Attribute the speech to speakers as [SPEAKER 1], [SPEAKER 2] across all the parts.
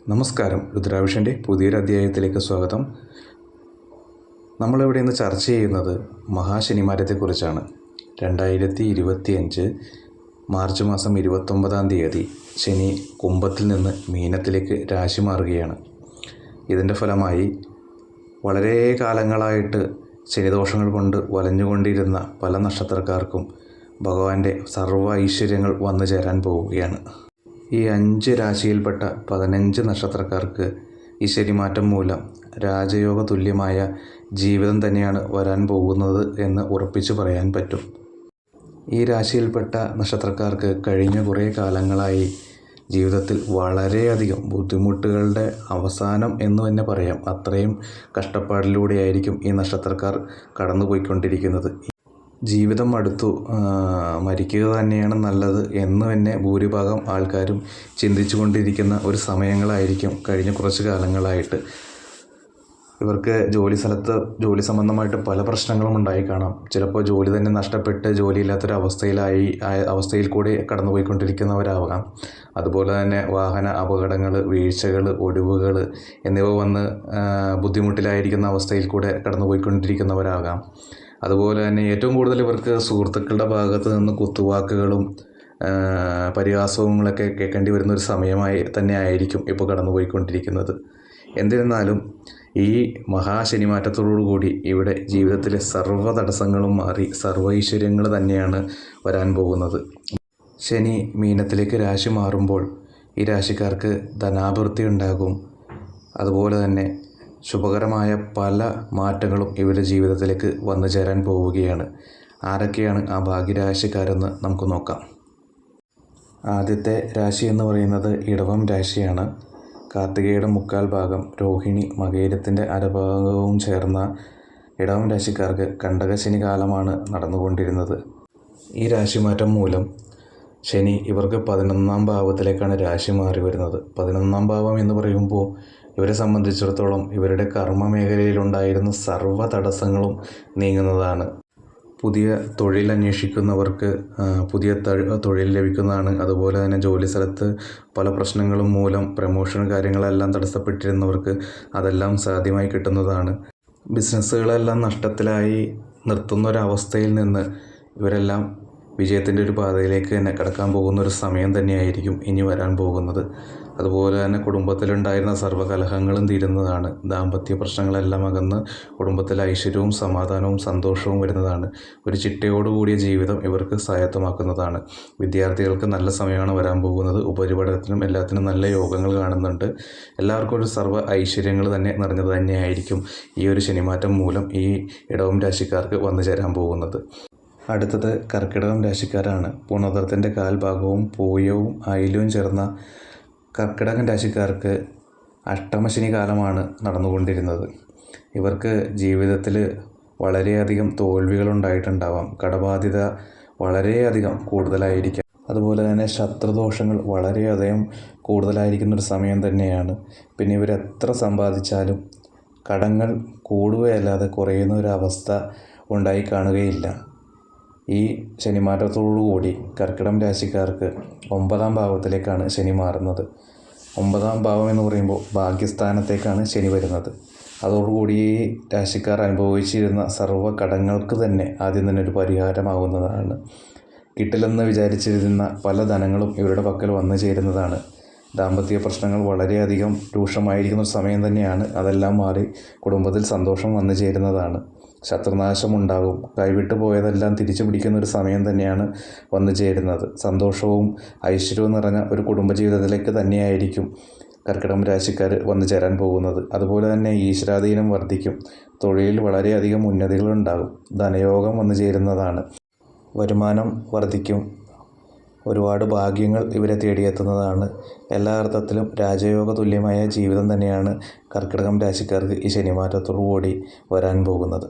[SPEAKER 1] നമസ്കാരം. രുദ്രാവിഷൻ്റെ പുതിയൊരു അധ്യായത്തിലേക്ക് സ്വാഗതം. നമ്മളിവിടെ ഇന്ന് ചർച്ച ചെയ്യുന്നത് മഹാശനിമാരത്തെക്കുറിച്ചാണ്. 2025 മാർച്ച് മാസം 29 ശനി കുംഭത്തിൽ നിന്ന് മീനത്തിലേക്ക് രാശി മാറുകയാണ്. ഇതിൻ്റെ ഫലമായി വളരെ കാലങ്ങളായിട്ട് ശനിദോഷങ്ങൾ കൊണ്ട് വലഞ്ഞുകൊണ്ടിരുന്ന പല നക്ഷത്രക്കാർക്കും ഭഗവാന്റെ സർവ്വ ഐശ്വര്യങ്ങൾ വന്നു ചേരാൻ പോവുകയാണ്. ഈ 5 രാശിയിൽപ്പെട്ട 15 നക്ഷത്രക്കാർക്ക് ഈ ശനിമാറ്റം മൂലം രാജയോഗ തുല്യമായ ജീവിതം തന്നെയാണ് വരാൻ പോകുന്നത് എന്ന് ഉറപ്പിച്ചു പറയാൻ പറ്റും. ഈ രാശിയിൽപ്പെട്ട നക്ഷത്രക്കാർക്ക് കഴിഞ്ഞ കുറേ കാലങ്ങളായി ജീവിതത്തിൽ വളരെയധികം ബുദ്ധിമുട്ടുകളുടെ അവസാനം എന്ന് തന്നെ പറയാം. അത്രയും കഷ്ടപ്പാടിലൂടെയായിരിക്കും ഈ നക്ഷത്രക്കാർ കടന്നു പോയിക്കൊണ്ടിരിക്കുന്നത്. ജീവിതം മടുത്തു, മരിക്കുക തന്നെയാണ് നല്ലത് എന്ന് തന്നെ ഭൂരിഭാഗം ആൾക്കാരും ചിന്തിച്ചു കൊണ്ടിരിക്കുന്ന ഒരു സമയങ്ങളായിരിക്കും കഴിഞ്ഞ കുറച്ച് കാലങ്ങളായിട്ട്. ഇവർക്ക് ജോലി സ്ഥലത്ത് ജോലി സംബന്ധമായിട്ട് പല പ്രശ്നങ്ങളും ഉണ്ടായി കാണാം. ചിലപ്പോൾ ജോലി തന്നെ നഷ്ടപ്പെട്ട് ജോലിയില്ലാത്തൊരു അവസ്ഥയിൽ കൂടി കടന്നുപോയിക്കൊണ്ടിരിക്കുന്നവരാവാം. അതുപോലെ തന്നെ വാഹന അപകടങ്ങൾ, വീഴ്ചകൾ, ഒടിവുകൾ എന്നിവ വന്ന് ബുദ്ധിമുട്ടിലായിരിക്കുന്ന അവസ്ഥയിൽ കൂടെ കടന്നുപോയിക്കൊണ്ടിരിക്കുന്നവരാകാം. അതുപോലെ തന്നെ ഏറ്റവും കൂടുതൽ ഇവർക്ക് സുഹൃത്തുക്കളുടെ ഭാഗത്ത് നിന്ന് കുത്തുവാക്കുകളും പരിഹാസങ്ങളൊക്കെ കേൾക്കേണ്ടി വരുന്ന ഒരു സമയമായി തന്നെ ആയിരിക്കും ഇപ്പോൾ കടന്നുപോയിക്കൊണ്ടിരിക്കുന്നത്. എന്നിരുന്നാലും ഈ മഹാശനിമാറ്റത്തോടുകൂടി ഇവിടെ ജീവിതത്തിലെ സർവ്വ തടസ്സങ്ങളും മാറി സർവ്വ ഐശ്വര്യങ്ങൾ തന്നെയാണ് വരാൻ പോകുന്നത്. ശനി മീനത്തിലേക്ക് രാശി മാറുമ്പോൾ ഈ രാശിക്കാർക്ക് ധനാഭിവൃദ്ധി ഉണ്ടാകും. അതുപോലെ തന്നെ ശുഭകരമായ പല മാറ്റങ്ങളും ഇവരുടെ ജീവിതത്തിലേക്ക് വന്നു ചേരാൻ പോവുകയാണ്. ആരൊക്കെയാണ് ആ ഭാഗ്യരാശിക്കാരെന്ന് നമുക്ക് നോക്കാം. ആദ്യത്തെ രാശി എന്ന് പറയുന്നത് ഇടവം രാശിയാണ്. കാർത്തികയുടെ 1/4 ഭാഗം, രോഹിണി മകയിരത്തിൻ്റെ അരഭാഗവും ചേർന്ന ഇടവം രാശിക്കാർക്ക് കണ്ടകശനി കാലമാണ് നടന്നുകൊണ്ടിരുന്നത്. ഈ രാശിമാറ്റം മൂലം ശനി ഇവർക്ക് 11ാം ഭാവത്തിലേക്കാണ് രാശി മാറി വരുന്നത്. 11ാം ഭാവം എന്ന് പറയുമ്പോൾ ഇവരെ സംബന്ധിച്ചിടത്തോളം ഇവരുടെ കർമ്മ മേഖലയിലുണ്ടായിരുന്ന സർവ്വ തടസ്സങ്ങളും നീങ്ങുന്നതാണ്. പുതിയ തൊഴിൽ അന്വേഷിക്കുന്നവർക്ക് പുതിയ തൊഴിൽ ലഭിക്കുന്നതാണ്. അതുപോലെ തന്നെ ജോലി സ്ഥലത്ത് പല പ്രശ്നങ്ങളും മൂലം പ്രമോഷൻ കാര്യങ്ങളെല്ലാം തടസ്സപ്പെട്ടിരുന്നവർക്ക് അതെല്ലാം സാധ്യമായി കിട്ടുന്നതാണ്. ബിസിനസ്സുകളെല്ലാം നഷ്ടത്തിലായി നിർത്തുന്ന ഒരവസ്ഥയിൽ നിന്ന് ഇവരെല്ലാം വിജയത്തിൻ്റെ ഒരു പാതയിലേക്ക് തന്നെ കടക്കാൻ പോകുന്ന ഒരു സമയം തന്നെയായിരിക്കും ഇനി വരാൻ പോകുന്നത്. അതുപോലെ തന്നെ കുടുംബത്തിലുണ്ടായിരുന്ന സർവ്വകലഹങ്ങളും തീരുന്നതാണ്. ദാമ്പത്യ പ്രശ്നങ്ങളെല്ലാം അകന്ന് കുടുംബത്തിൽ ഐശ്വര്യവും സമാധാനവും സന്തോഷവും വരുന്നതാണ്. ഒരു ചിട്ടയോടുകൂടിയ ജീവിതം ഇവർക്ക് സ്വായത്തമാക്കുന്നതാണ്. വിദ്യാർത്ഥികൾക്ക് നല്ല സമയമാണ് വരാൻ പോകുന്നത്. ഉപരിപഠനത്തിനും എല്ലാത്തിനും നല്ല യോഗങ്ങൾ കാണുന്നുണ്ട്. എല്ലാവർക്കും ഒരു സർവ്വ ഐശ്വര്യങ്ങൾ തന്നെ നിറഞ്ഞത് തന്നെയായിരിക്കും ഈ ഒരു ശനിമാറ്റം മൂലം ഈ ഇടവം രാശിക്കാർക്ക് വന്നു ചേരാൻ പോകുന്നത്. അടുത്തത് കർക്കിടകം രാശിക്കാരാണ്. പൂർണ്ണതത്തിൻ്റെ 1/4 ഭാഗവും പൂയവും അയിലവും ചേർന്ന കർക്കിടകം രാശിക്കാർക്ക് അഷ്ടമശനി കാലമാണ് നടന്നുകൊണ്ടിരുന്നത്. ഇവർക്ക് ജീവിതത്തിൽ വളരെയധികം തോൽവികളുണ്ടായിട്ടുണ്ടാവാം. കടബാധ്യത വളരെയധികം കൂടുതലായിരിക്കാം. അതുപോലെ തന്നെ ശത്രുദോഷങ്ങൾ വളരെയധികം കൂടുതലായിരിക്കുന്നൊരു സമയം തന്നെയാണ്. പിന്നെ ഇവരെത്ര സമ്പാദിച്ചാലും കടങ്ങൾ കൂടുകയല്ലാതെ കുറയുന്ന ഒരവസ്ഥ ഉണ്ടായി കാണുകയില്ല. ഈ ശനിമാറ്റത്തോടുകൂടി കർക്കിടകം രാശിക്കാർക്ക് 9ാം ഭാവത്തിലേക്കാണ് ശനി മാറുന്നത്. 9ാം ഭാവം എന്ന് പറയുമ്പോൾ ഭാഗ്യസ്ഥാനത്തേക്കാണ് ശനി വരുന്നത്. അതോടുകൂടി ഈ രാശിക്കാർ അനുഭവിച്ചിരുന്ന സർവ്വ കടങ്ങൾക്ക് തന്നെ ആദ്യം തന്നെ ഒരു പരിഹാരമാവുന്നതാണ്. കിട്ടില്ലെന്ന് വിചാരിച്ചിരുന്ന പല ധനങ്ങളും ഇവരുടെ പക്കൽ വന്നു ചേരുന്നതാണ്. ദാമ്പത്യ പ്രശ്നങ്ങൾ വളരെയധികം രൂക്ഷമായിരിക്കുന്ന സമയം തന്നെയാണ്. അതെല്ലാം മാറി കുടുംബത്തിൽ സന്തോഷം വന്നു ചേരുന്നതാണ്. ശത്രുനാശമുണ്ടാകും. കൈവിട്ടു പോയതെല്ലാം തിരിച്ചു പിടിക്കുന്ന ഒരു സമയം തന്നെയാണ് വന്നു ചേരുന്നത്. സന്തോഷവും ഐശ്വര്യവും നിറഞ്ഞ ഒരു കുടുംബജീവിതത്തിലേക്ക് തന്നെയായിരിക്കും കർക്കിടകം രാശിക്കാർ വന്നു ചേരാൻ പോകുന്നത്. അതുപോലെ തന്നെ ഈശ്വരാധീനം വർദ്ധിക്കും. തൊഴിലിൽ വളരെയധികം ഉന്നതികളുണ്ടാകും. ധനയോഗം വന്നു ചേരുന്നതാണ്. വരുമാനം വർദ്ധിക്കും. ഒരുപാട് ഭാഗ്യങ്ങൾ ഇവരെ തേടിയെത്തുന്നതാണ്. എല്ലാ അർത്ഥത്തിലും രാജയോഗ തുല്യമായ ജീവിതം തന്നെയാണ് കർക്കിടകം രാശിക്കാർക്ക് ഈ ശനിമാറ്റത്തോടുകൂടി വരാൻ പോകുന്നത്.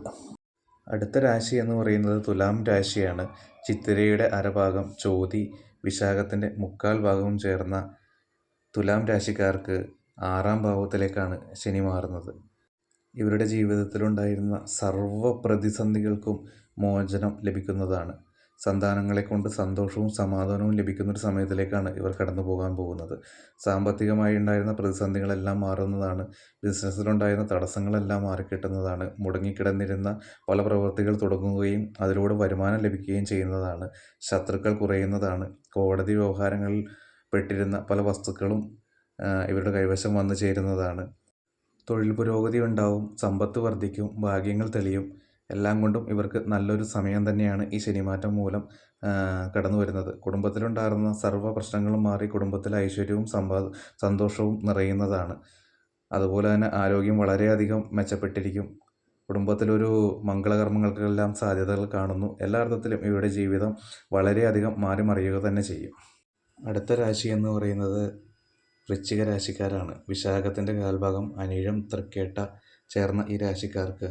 [SPEAKER 1] അടുത്ത രാശി എന്ന് പറയുന്നത് തുലാം രാശിയാണ്. ചിത്തിരയുടെ അരഭാഗം, ചോതി വിശാഖത്തിൻ്റെ 1/4 ഭാഗവും ചേർന്ന തുലാം രാശിക്കാർക്ക് 6ാം ഭാവത്തിലേക്കാണ് ശനി മാറുന്നത്. ഇവരുടെ ജീവിതത്തിലുണ്ടായിരുന്ന സർവ്വ പ്രതിസന്ധികൾക്കും മോചനം ലഭിക്കുന്നതാണ്. സന്താനങ്ങളെ കൊണ്ട് സന്തോഷവും സമാധാനവും ലഭിക്കുന്നൊരു സമയത്തിലേക്കാണ് ഇവർ കടന്നു പോകാൻ പോകുന്നത്. സാമ്പത്തികമായി ഉണ്ടായിരുന്ന പ്രതിസന്ധികളെല്ലാം മാറുന്നതാണ്. ബിസിനസ്സിലുണ്ടായിരുന്ന തടസ്സങ്ങളെല്ലാം മാറിക്കിട്ടുന്നതാണ്. മുടങ്ങിക്കിടന്നിരുന്ന പല പ്രവൃത്തികൾ തുടങ്ങുകയും അതിലൂടെ വരുമാനം ലഭിക്കുകയും ചെയ്യുന്നതാണ്. ശത്രുക്കൾ കുറയുന്നതാണ്. കോടതി വ്യവഹാരങ്ങളിൽ പെട്ടിരുന്ന പല വസ്തുക്കളും ഇവരുടെ കൈവശം വന്നു ചേരുന്നതാണ്. തൊഴിൽ പുരോഗതി ഉണ്ടാവും, സമ്പത്ത് വർദ്ധിക്കും, ഭാഗ്യങ്ങൾ തെളിയും. എല്ലാം കൊണ്ടും ഇവർക്ക് നല്ലൊരു സമയം തന്നെയാണ് ഈ ശനിമാറ്റം മൂലം കടന്നു വരുന്നത്. കുടുംബത്തിലുണ്ടായിരുന്ന സർവ്വ പ്രശ്നങ്ങളും മാറി കുടുംബത്തിൽ ഐശ്വര്യവും സന്തോഷവും നിറയുന്നതാണ്. അതുപോലെ തന്നെ ആരോഗ്യം വളരെയധികം മെച്ചപ്പെട്ടിരിക്കും. കുടുംബത്തിലൊരു മംഗളകർമ്മങ്ങൾക്കെല്ലാം സാധ്യതകൾ കാണുന്നു. എല്ലാ അർത്ഥത്തിലും ഇവരുടെ ജീവിതം വളരെയധികം മാറി മറിയുക തന്നെ ചെയ്യും. അടുത്ത രാശി എന്ന് പറയുന്നത് വൃശ്ചിക രാശിക്കാരാണ്. വിശാഖത്തിൻ്റെ കാൽഭാഗം അനിഴം തൃക്കേട്ട ചേർന്ന ഈ രാശിക്കാർക്ക്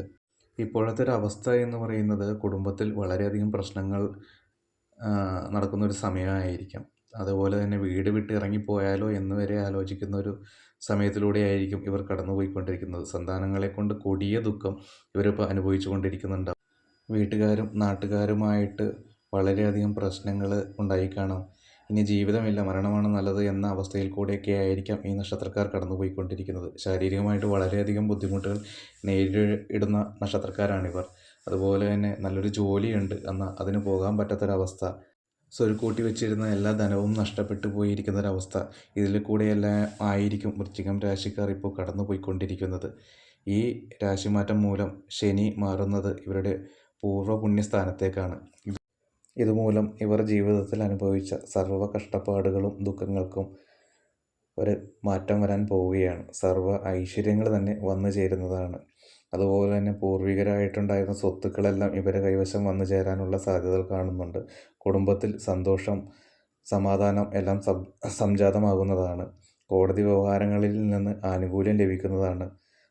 [SPEAKER 1] ഇപ്പോഴത്തെ ഒരു അവസ്ഥ എന്ന് പറയുന്നത് കുടുംബത്തിൽ വളരെയധികം പ്രശ്നങ്ങൾ നടക്കുന്നൊരു സമയമായിരിക്കാം. അതുപോലെ തന്നെ വീട് വിട്ട് ഇറങ്ങിപ്പോയാലോ എന്ന് വരെ ആലോചിക്കുന്ന ഒരു സമയത്തിലൂടെ ആയിരിക്കും ഇവർ കടന്നുപോയിക്കൊണ്ടിരിക്കുന്നത്. സന്താനങ്ങളെ കൊണ്ട് കൊടിയ ദുഃഖം ഇവരിപ്പോൾ അനുഭവിച്ചു കൊണ്ടിരിക്കുന്നുണ്ടാവും. വീട്ടുകാരും നാട്ടുകാരുമായിട്ട് വളരെയധികം പ്രശ്നങ്ങൾ ഉണ്ടായി കാണാം. ഇനി ജീവിതമില്ല, മരണമാണ് നല്ലത് എന്ന അവസ്ഥയിൽ കൂടെയൊക്കെ ആയിരിക്കാം ഈ നക്ഷത്രക്കാർ കടന്നുപോയിക്കൊണ്ടിരിക്കുന്നത്. ശാരീരികമായിട്ട് വളരെയധികം ബുദ്ധിമുട്ടുകൾ നേരിടുന്ന നക്ഷത്രക്കാരാണിവർ. അതുപോലെ തന്നെ നല്ലൊരു ജോലിയുണ്ട്, എന്നാൽ അതിന് പോകാൻ പറ്റാത്തൊരവസ്ഥ. സ്വരുക്കൂട്ടി വെച്ചിരുന്ന എല്ലാ ധനവും നഷ്ടപ്പെട്ടു പോയിരിക്കുന്നൊരവസ്ഥ. ഇതിൽ കൂടെയെല്ലാം ആയിരിക്കും വൃശ്ചികം രാശിക്കാർ ഇപ്പോൾ കടന്നു പോയിക്കൊണ്ടിരിക്കുന്നത്. ഈ രാശിമാറ്റം മൂലം ശനി മാറുന്നത് ഇവരുടെ പൂർവ്വ പുണ്യസ്ഥാനത്തേക്കാണ്. ഇതുമൂലം ഇവർ ജീവിതത്തിൽ അനുഭവിച്ച സർവ്വ കഷ്ടപ്പാടുകളും ദുഃഖങ്ങൾക്കും ഒരു മാറ്റം വരാൻ പോവുകയാണ്. സർവ്വ ഐശ്വര്യങ്ങൾ തന്നെ വന്നു ചേരുന്നതാണ്. അതുപോലെ തന്നെ പൂർവികരായിട്ടുണ്ടായിരുന്ന സ്വത്തുക്കളെല്ലാം ഇവരുടെ കൈവശം വന്നു ചേരാനുള്ള സാധ്യതകൾ കാണുന്നുണ്ട്. കുടുംബത്തിൽ സന്തോഷം, സമാധാനം എല്ലാം സംജാതമാകുന്നതാണ്. കോടതി വ്യവഹാരങ്ങളിൽ നിന്ന് ആനുകൂല്യം ലഭിക്കുന്നതാണ്.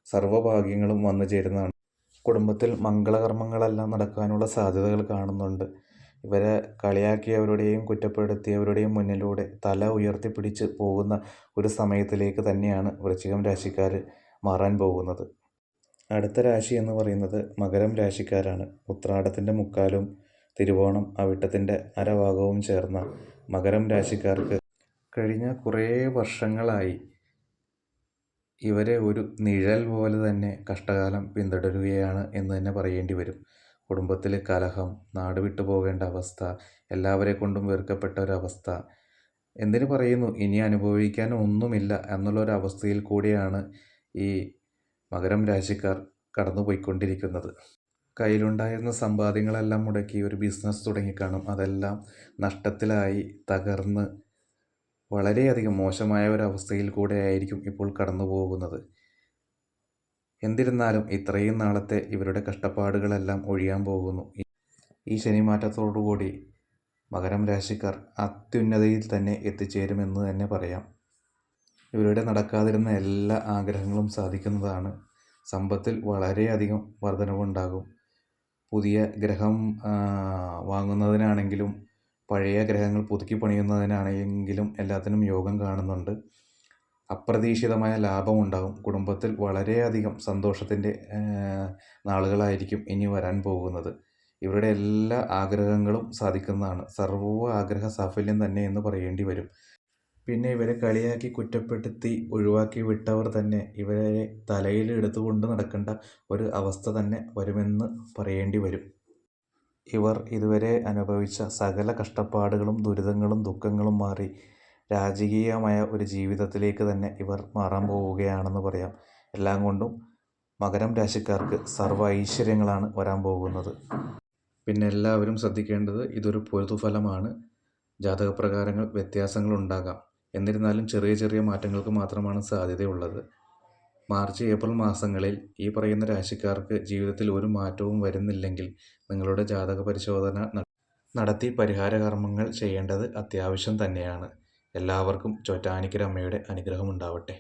[SPEAKER 1] സർവ്വഭാഗ്യങ്ങളും വന്നു ചേരുന്നതാണ്. കുടുംബത്തിൽ മംഗളകർമ്മങ്ങളെല്ലാം നടക്കാനുള്ള സാധ്യതകൾ കാണുന്നുണ്ട്. ഇവരെ കളിയാക്കിയവരുടെയും കുറ്റപ്പെടുത്തിയവരുടെയും മുന്നിലൂടെ തല ഉയർത്തിപ്പിടിച്ച് പോകുന്ന ഒരു സമയത്തിലേക്ക് തന്നെയാണ് വൃശ്ചികം രാശിക്കാർ മാറാൻ പോകുന്നത്. അടുത്ത രാശി എന്ന് പറയുന്നത് മകരം രാശിക്കാരാണ്. ഉത്രാടത്തിൻ്റെ മുക്കാലും തിരുവോണം അവിട്ടത്തിൻ്റെ അരഭാഗവും ചേർന്ന മകരം രാശിക്കാർക്ക് കഴിഞ്ഞ കുറേ വർഷങ്ങളായി ഇവരെ ഒരു നിഴൽ പോലെ തന്നെ കഷ്ടകാലം പിന്തുടരുകയാണ് എന്ന് തന്നെ പറയേണ്ടി വരും. കുടുംബത്തിൽ കലഹം, നാട് വിട്ടു പോകേണ്ട അവസ്ഥ, എല്ലാവരെ കൊണ്ടും വെറുക്കപ്പെട്ട ഒരവസ്ഥ. എന്തിനു പറയുന്നു, ഇനി അനുഭവിക്കാൻ ഒന്നുമില്ല എന്നുള്ളൊരവസ്ഥയിൽ കൂടിയാണ് ഈ മകരം രാശിക്കാർ കടന്നു പോയിക്കൊണ്ടിരിക്കുന്നത്. കയ്യിലുണ്ടായിരുന്ന സമ്പാദ്യങ്ങളെല്ലാം മുടക്കി ഒരു ബിസിനസ് തുടങ്ങിക്കാണും. അതെല്ലാം നഷ്ടത്തിലായി തകർന്ന് വളരെയധികം മോശമായ ഒരവസ്ഥയിൽ കൂടെ ആയിരിക്കും ഇപ്പോൾ കടന്നു പോകുന്നത്. എന്നിരുന്നാലും ഇത്രയും നാളത്തെ ഇവരുടെ കഷ്ടപ്പാടുകളെല്ലാം ഒഴിയാൻ പോകുന്നു. ഈ ശനിമാറ്റത്തോടുകൂടി മകരം രാശിക്കാർ അത്യുന്നതിയിൽ തന്നെ എത്തിച്ചേരുമെന്ന് തന്നെ പറയാം. ഇവരുടെ നടക്കാതിരുന്ന എല്ലാ ആഗ്രഹങ്ങളും സാധിക്കുന്നതാണ്. സമ്പത്തിൽ വളരെയധികം വർധനവുണ്ടാകും. പുതിയ ഗ്രഹം വാങ്ങുന്നതിനാണെങ്കിലും പഴയ ഗ്രഹങ്ങൾ പുതുക്കി പണിയുന്നതിനാണെങ്കിലും എല്ലാത്തിനും യോഗം കാണുന്നുണ്ട്. അപ്രതീക്ഷിതമായ ലാഭമുണ്ടാകും. കുടുംബത്തിൽ വളരെയധികം സന്തോഷത്തിൻ്റെ നാളുകളായിരിക്കും ഇനി വരാൻ പോകുന്നത്. ഇവരുടെ എല്ലാ ആഗ്രഹങ്ങളും സാധിക്കുന്നതാണ്. സർവ്വ ആഗ്രഹ സാഫല്യം തന്നെ എന്ന് പറയേണ്ടി വരും. പിന്നെ ഇവരെ കളിയാക്കി കുറ്റപ്പെടുത്തി ഒഴിവാക്കി വിട്ടവർ തന്നെ ഇവരെ തലയിൽ എടുത്തുകൊണ്ട് നടക്കേണ്ട ഒരു അവസ്ഥ തന്നെ വരുമെന്ന് പറയേണ്ടി വരും. ഇവർ ഇതുവരെ അനുഭവിച്ച സകല കഷ്ടപ്പാടുകളും ദുരിതങ്ങളും ദുഃഖങ്ങളും മാറി രാജകീയമായ ഒരു ജീവിതത്തിലേക്ക് തന്നെ ഇവർ മാറാൻ പോവുകയാണെന്ന് പറയാം. എല്ലാം കൊണ്ടും മകരം രാശിക്കാർക്ക് സർവ്വ ഐശ്വര്യങ്ങളാണ് വരാൻ പോകുന്നത്. പിന്നെ എല്ലാവരും ശ്രദ്ധിക്കേണ്ടത്, ഇതൊരു പൊതുഫലമാണ്. ജാതകപ്രകാരങ്ങൾ വ്യത്യാസങ്ങളുണ്ടാകാം. എന്നിരുന്നാലും ചെറിയ ചെറിയ മാറ്റങ്ങൾക്ക് മാത്രമാണ് സാധ്യതയുള്ളത്. മാർച്ച് ഏപ്രിൽ മാസങ്ങളിൽ ഈ പറയുന്ന രാശിക്കാർക്ക് ജീവിതത്തിൽ ഒരു മാറ്റവും വരുന്നില്ലെങ്കിൽ നിങ്ങളുടെ ജാതക പരിശോധന നടത്തി പരിഹാര കർമ്മങ്ങൾ ചെയ്യേണ്ടത് അത്യാവശ്യം തന്നെയാണ്. എല്ലാവർക്കും ചോറ്റാനിക്കരമ്മയുടെ അനുഗ്രഹം ഉണ്ടാവട്ടെ.